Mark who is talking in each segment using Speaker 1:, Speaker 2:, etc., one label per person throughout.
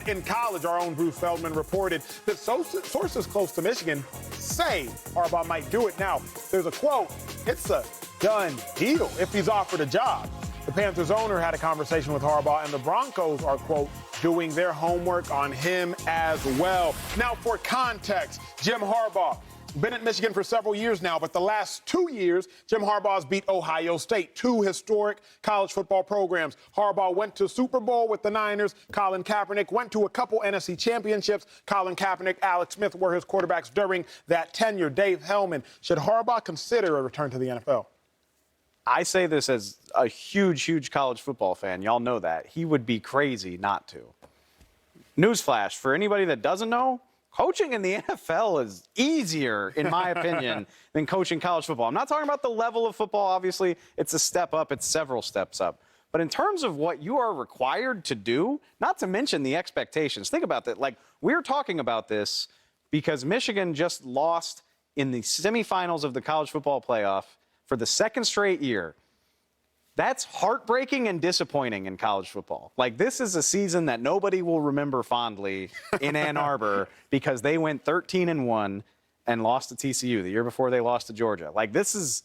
Speaker 1: In college, our own Bruce Feldman reported that sources close to Michigan say Harbaugh might do it. Now, there's a quote, it's a done deal if he's offered a job. The Panthers owner had a conversation with Harbaugh, and the Broncos are, quote, doing their homework on him as well. Now, for context, Jim Harbaugh, been at Michigan for several years now, but the last 2 years, Jim Harbaugh's beat Ohio State, two historic college football programs. Harbaugh went to Super Bowl with the Niners. Colin Kaepernick went to a couple NFC championships. Colin Kaepernick, Alex Smith were his quarterbacks during that tenure. Dave Hellman, should Harbaugh consider a return to the NFL?
Speaker 2: I say this as a huge, huge college football fan. Y'all know that. He would be crazy not to. Newsflash, for anybody that doesn't know, coaching in the NFL is easier, in my opinion, than coaching college football. I'm not talking about the level of football. Obviously, it's a step up. It's several steps up. But in terms of what you are required to do, not to mention the expectations, think about that. Like, we're talking about this because Michigan just lost in the semifinals of the college football playoff for the second straight year. That's heartbreaking and disappointing in college football. Like, this is a season that nobody will remember fondly in Ann Arbor because they went 13-1 and lost to TCU the year before they lost to Georgia. Like, this is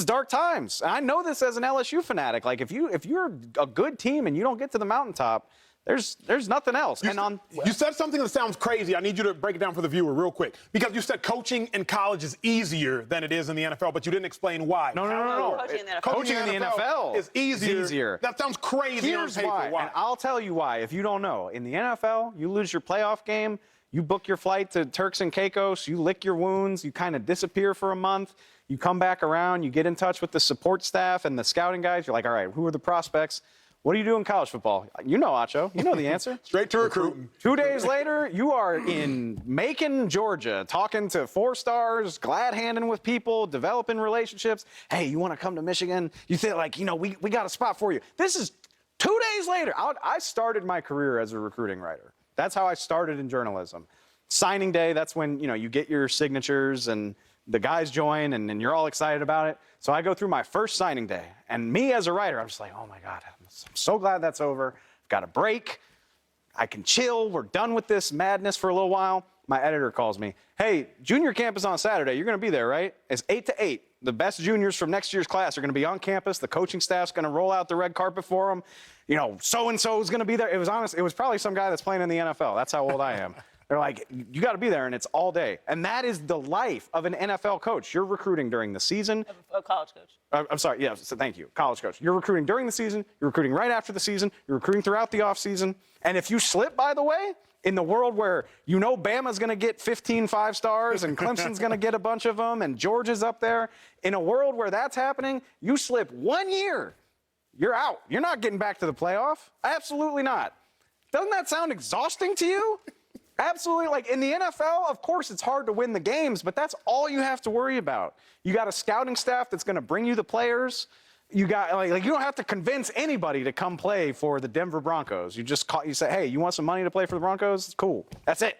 Speaker 2: dark times. I know this as an LSU fanatic. Like, if you're a good team and you don't get to the mountaintop, there's nothing else.
Speaker 1: You said something that sounds crazy. I need you to break it down for the viewer real quick. Because you said coaching in college is easier than it is in the NFL, but you didn't explain why.
Speaker 2: No. Coaching in the NFL
Speaker 1: is easier. That sounds crazy on paper.
Speaker 2: Why. And I'll tell you why, if you don't know. In the NFL, you lose your playoff game, you book your flight to Turks and Caicos, you lick your wounds, you kind of disappear for a month, you come back around, you get in touch with the support staff and the scouting guys. You're like, all right, who are the prospects? What do you do in college football? You know, Acho. You know the answer.
Speaker 1: Straight to recruiting.
Speaker 2: 2 days later, you are in Macon, Georgia, talking to 4 stars, glad-handing with people, developing relationships. Hey, you want to come to Michigan? You think, like, we got a spot for you. This is 2 days later. I started my career as a recruiting writer. That's how I started in journalism. Signing day, that's when, you get your signatures and the guys join and you're all excited about it. So I go through my first signing day. And me as a writer, I'm just like, oh, my God, I'm so glad that's over. I've got a break. I can chill. We're done with this madness for a little while. My editor calls me. Hey, junior camp is on Saturday. You're going to be there, right? It's 8 to 8. The best juniors from next year's class are going to be on campus. The coaching staff's going to roll out the red carpet for them. So-and-so is going to be there. It was probably some guy that's playing in the NFL. That's how old I am. They're like, you got to be there, and it's all day. And that is the life of an NFL coach. You're recruiting during the season.
Speaker 3: A college coach.
Speaker 2: I'm sorry. Yeah, so thank you. College coach. You're recruiting during the season. You're recruiting right after the season. You're recruiting throughout the offseason. And if you slip, by the way, in the world where Bama's going to get 15 5-stars and Clemson's going to get a bunch of them and Georgia's up there, in a world where that's happening, you slip 1 year, you're out. You're not getting back to the playoff. Absolutely not. Doesn't that sound exhausting to you? Absolutely. Like, in the NFL, of course, it's hard to win the games, but that's all you have to worry about. You got a scouting staff that's going to bring you the players. You got like you don't have to convince anybody to come play for the Denver Broncos. You just you say, hey, you want some money to play for the Broncos? Cool. That's it.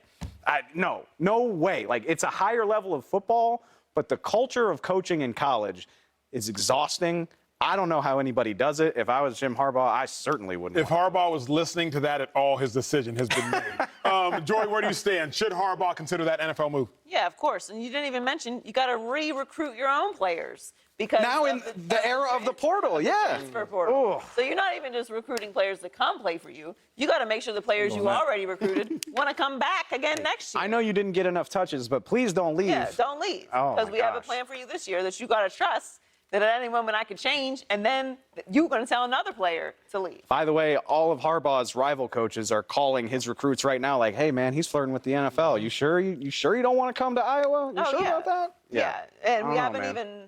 Speaker 2: No way. Like, it's a higher level of football, but the culture of coaching in college is exhausting. I don't know how anybody does it. If I was Jim Harbaugh, I certainly wouldn't.
Speaker 1: If Harbaugh was listening to that at all, his decision has been made. Joy, where do you stand? Should Harbaugh consider that NFL move?
Speaker 3: Yeah, of course. And you didn't even mention you got to re-recruit your own players. Because
Speaker 2: now in the era of the portal, yeah.
Speaker 3: Transfer portal. So you're not even just recruiting players to come play for you. You got to make sure the players you already recruited want to come back again next year.
Speaker 2: I know you didn't get enough touches, but please don't leave.
Speaker 3: Yeah, don't leave. Because we have a plan for you this year that you got to trust that at any moment I could change, and then you're going to tell another player to leave.
Speaker 2: By the way, all of Harbaugh's rival coaches are calling his recruits right now like, hey, man, he's flirting with the NFL. You sure you don't want to come to Iowa? You sure about that?
Speaker 3: Yeah. And we haven't even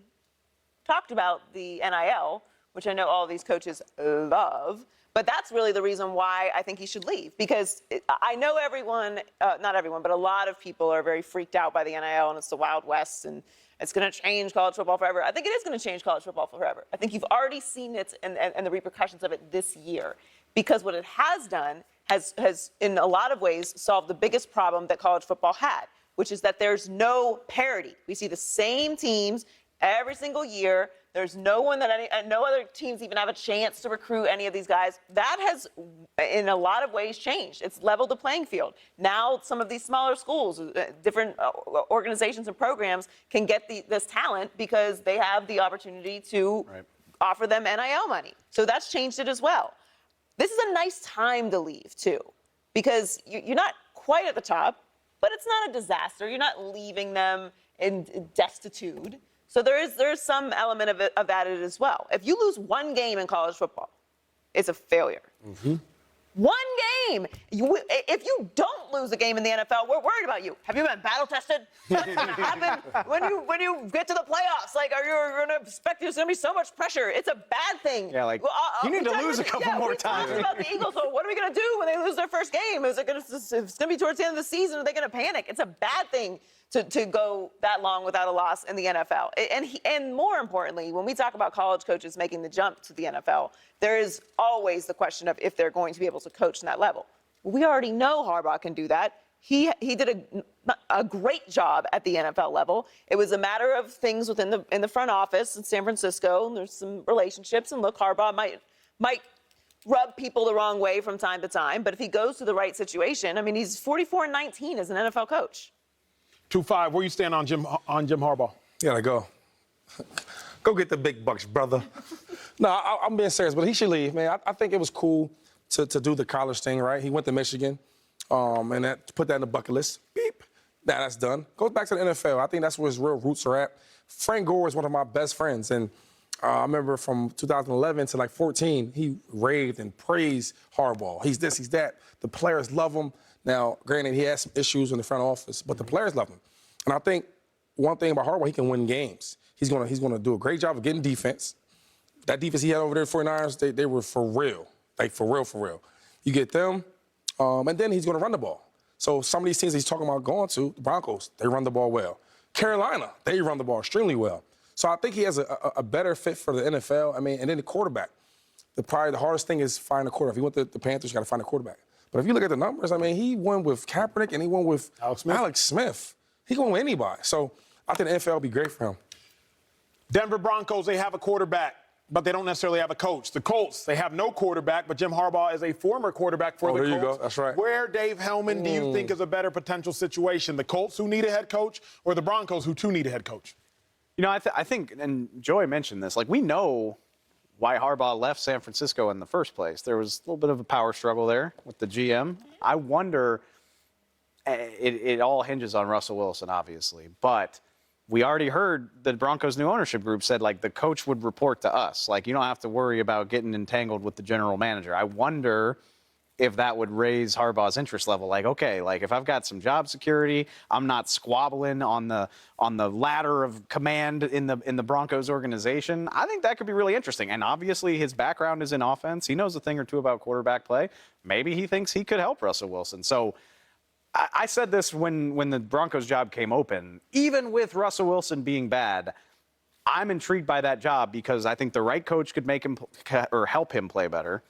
Speaker 3: talked about the NIL, which I know all these coaches love. But that's really the reason why I think he should leave. Because I know everyone, not everyone, but a lot of people are very freaked out by the NIL, and it's the Wild West, and it's going to change college football forever. I think it is going to change college football forever. I think you've already seen it and the repercussions of it this year. Because what it has done has, in a lot of ways, solved the biggest problem that college football had, which is that there's no parity. We see the same teams every single year There's no one that no other teams even have a chance to recruit any of these guys. That has, in a lot of ways, changed. It's leveled the playing field. Now some of these smaller schools, different organizations and programs can get this talent because they have the opportunity to offer them NIL money. So that's changed it as well. This is a nice time to leave, too, because you're not quite at the top, but it's not a disaster. You're not leaving them in destitute. So there is some element of that as well. If you lose one game in college football, it's a failure. Mm-hmm. One game. If you don't lose a game in the NFL, we're worried about you. Have you been battle tested? What's going to happen when you get to the playoffs? Like, you're going to expect there's going to be so much pressure. It's a bad thing.
Speaker 2: Yeah, like, you need to lose a couple more times.
Speaker 3: We talked about the Eagles. So what are we going to do when they lose their first game? Is it going to be towards the end of the season? Are they going to panic? It's a bad thing to go that long without a loss in the NFL. And more importantly, when we talk about college coaches making the jump to the NFL, there is always the question of if they're going to be able to coach in that level. We already know Harbaugh can do that. He did a great job at the NFL level. It was a matter of things within the front office in San Francisco, and there's some relationships. And look, Harbaugh might rub people the wrong way from time to time, but if he goes to the right situation, I mean, he's 44-19 as an NFL coach.
Speaker 1: 2-5, where you stand on Jim Harbaugh?
Speaker 4: You gotta go. Go get the big bucks, brother. No, I'm being serious, but he should leave, man. I think it was cool to do the college thing, right? He went to Michigan, and put that in the bucket list. Beep. Now that's done. Goes back to the NFL. I think that's where his real roots are at. Frank Gore is one of my best friends, and I remember from 2011 to like 14, he raved and praised Harbaugh. He's this, he's that. The players love him. Now, granted, he has some issues in the front office, but the players love him. And I think one thing about Harbaugh, he can win games. He's gonna do a great job of getting defense. That defense he had over there at 49ers, they were for real. Like, for real. You get them, and then he's gonna run the ball. So some of these teams he's talking about going to, the Broncos, they run the ball well. Carolina, they run the ball extremely well. So I think he has a better fit for the NFL. I mean, and then the quarterback. Probably the hardest thing is finding a quarterback. If you want the Panthers, you got to find a quarterback. But if you look at the numbers, I mean, he won with Kaepernick and he won with Alex Smith. He can win with anybody. So I think the NFL will be great for him.
Speaker 1: Denver Broncos, they have a quarterback, but they don't necessarily have a coach. The Colts, they have no quarterback, but Jim Harbaugh is a former quarterback for the Colts.
Speaker 4: There you go. That's right.
Speaker 1: Where, Dave Hellman, do you think is a better potential situation? The Colts, who need a head coach, or the Broncos, who too need a head coach?
Speaker 2: You know, I think, and Joey mentioned this, like, we know why Harbaugh left San Francisco in the first place. There was a little bit of a power struggle there with the GM. I wonder, it all hinges on Russell Wilson, obviously, but we already heard the Broncos' new ownership group said, like, the coach would report to us. Like, you don't have to worry about getting entangled with the general manager. I wonder if that would raise Harbaugh's interest level. Like, okay, like, if I've got some job security, I'm not squabbling on the ladder of command in the Broncos organization. I think that could be really interesting. And obviously his background is in offense. He knows a thing or two about quarterback play. Maybe he thinks he could help Russell Wilson. So I said this when the Broncos job came open. Even with Russell Wilson being bad, I'm intrigued by that job because I think the right coach could make him or help him play better.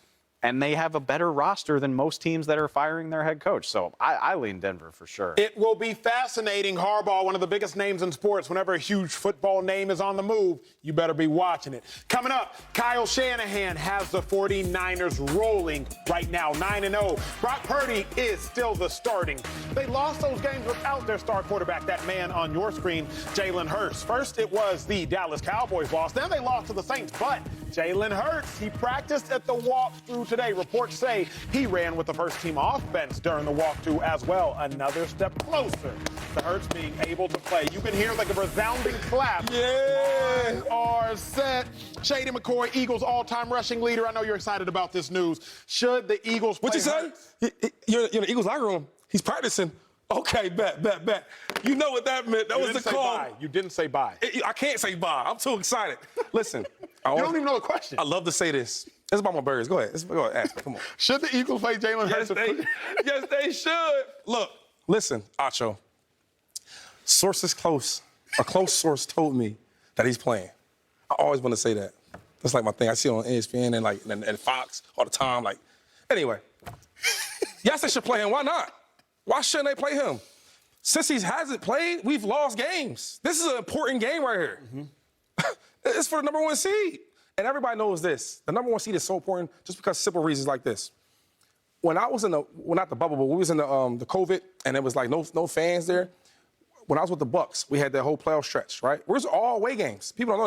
Speaker 2: And they have a better roster than most teams that are firing their head coach. So I lean Denver for sure.
Speaker 1: It will be fascinating. Harbaugh, one of the biggest names in sports. Whenever a huge football name is on the move, you better be watching it. Coming up, Kyle Shanahan has the 49ers rolling right now, 9-0. Brock Purdy is still the starting. They lost those games without their star quarterback, that man on your screen, Jalen Hurts. First, it was the Dallas Cowboys loss. Then they lost to the Saints. But Jalen Hurts, he practiced at the walkthrough today. Reports say he ran with the first-team offense during the walkthrough as well. Another step closer to Hurts being able to play. You can hear like a resounding clap.
Speaker 4: Yeah.
Speaker 1: Are set. Shady McCoy, Eagles all-time rushing leader. I know you're excited about this news. Should the Eagles play
Speaker 4: What you say? You're in the Eagles locker room. He's practicing. Okay, bet. You know what that meant. That was the call.
Speaker 1: Bye. You didn't say bye.
Speaker 4: I can't say bye. I'm too excited. Listen.
Speaker 1: You don't even know the question.
Speaker 4: I love to say this. It's about my Bears. Go ahead. Ask me. Come on.
Speaker 1: Should the Eagles play Jalen Hurts?
Speaker 4: Yes, they should. Look, listen, Acho. Sources close. A close source told me that he's playing. I always want to say that. That's like my thing. I see it on ESPN and Fox all the time. Like, anyway. Yes, they should play him. Why not? Why shouldn't they play him? Since he hasn't played, we've lost games. This is an important game right here. Mm-hmm. It's for the number 1 seed. And everybody knows this. The number 1 seed is so important just because simple reasons like this. When I was in the, well, not the bubble, but we was in the COVID, and it was like no fans there. When I was with the Bucks, we had that whole playoff stretch, right? We're all away games. People don't know